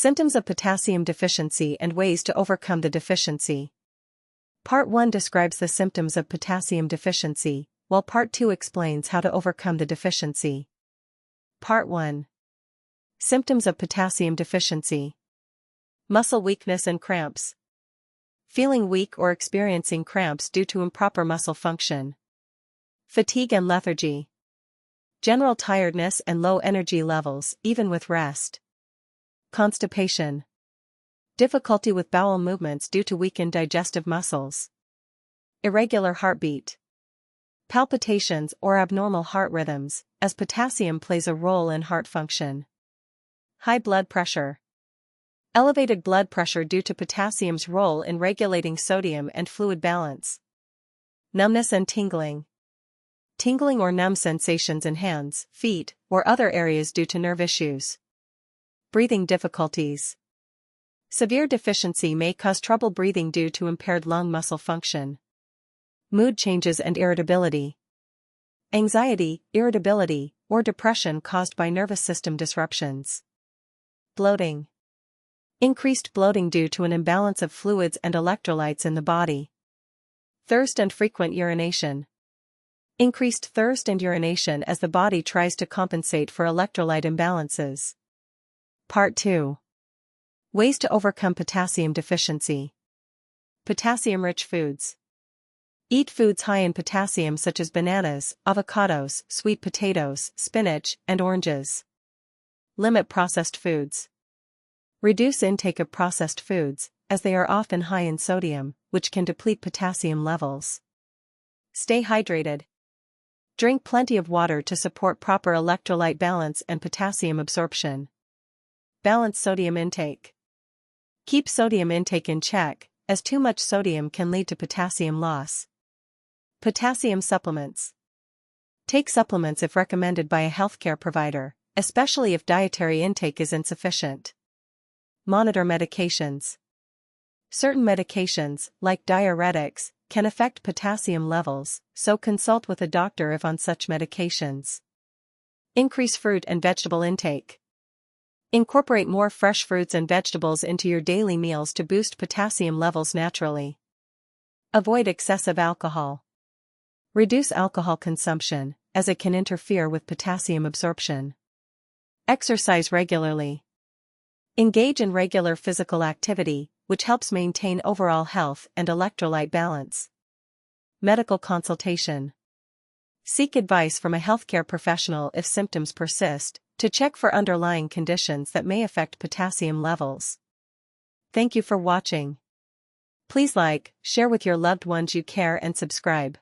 Symptoms of potassium deficiency and ways to overcome the deficiency. Part 1 describes the symptoms of potassium deficiency, while Part 2 explains how to overcome the deficiency. Part 1. Symptoms of potassium deficiency. Muscle weakness and cramps. Feeling weak or experiencing cramps due to improper muscle function. Fatigue and lethargy. General tiredness and low energy levels, even with rest. Constipation. Difficulty with bowel movements due to weakened digestive muscles. Irregular heartbeat. Palpitations or abnormal heart rhythms, as potassium plays a role in heart function. High blood pressure. Elevated blood pressure due to potassium's role in regulating sodium and fluid balance. Numbness and tingling. Tingling or numb sensations in hands, feet, or other areas due to nerve issues. Breathing difficulties. Severe deficiency may cause trouble breathing due to impaired lung muscle function. Mood changes and irritability. Anxiety, irritability, or depression caused by nervous system disruptions. Bloating. Increased bloating due to an imbalance of fluids and electrolytes in the body. Thirst and frequent urination. Increased thirst and urination as the body tries to compensate for electrolyte imbalances. Part 2. Ways to overcome potassium deficiency. Potassium-rich foods. Eat foods high in potassium such as bananas, avocados, sweet potatoes, spinach, and oranges. Limit processed foods. Reduce intake of processed foods, as they are often high in sodium, which can deplete potassium levels. Stay hydrated. Drink plenty of water to support proper electrolyte balance and potassium absorption. Balance sodium intake. Keep sodium intake in check, as too much sodium can lead to potassium loss. Potassium supplements. Take supplements if recommended by a healthcare provider, especially if dietary intake is insufficient. Monitor medications. Certain medications, like diuretics, can affect potassium levels, so consult with a doctor if on such medications. Increase fruit and vegetable intake. Incorporate more fresh fruits and vegetables into your daily meals to boost potassium levels naturally. Avoid excessive alcohol. Reduce alcohol consumption, as it can interfere with potassium absorption. Exercise regularly. Engage in regular physical activity, which helps maintain overall health and electrolyte balance. Medical consultation. Seek advice from a healthcare professional if symptoms persist, to check for underlying conditions that may affect potassium levels. Thank you for watching. Please like, share with your loved ones you care and subscribe.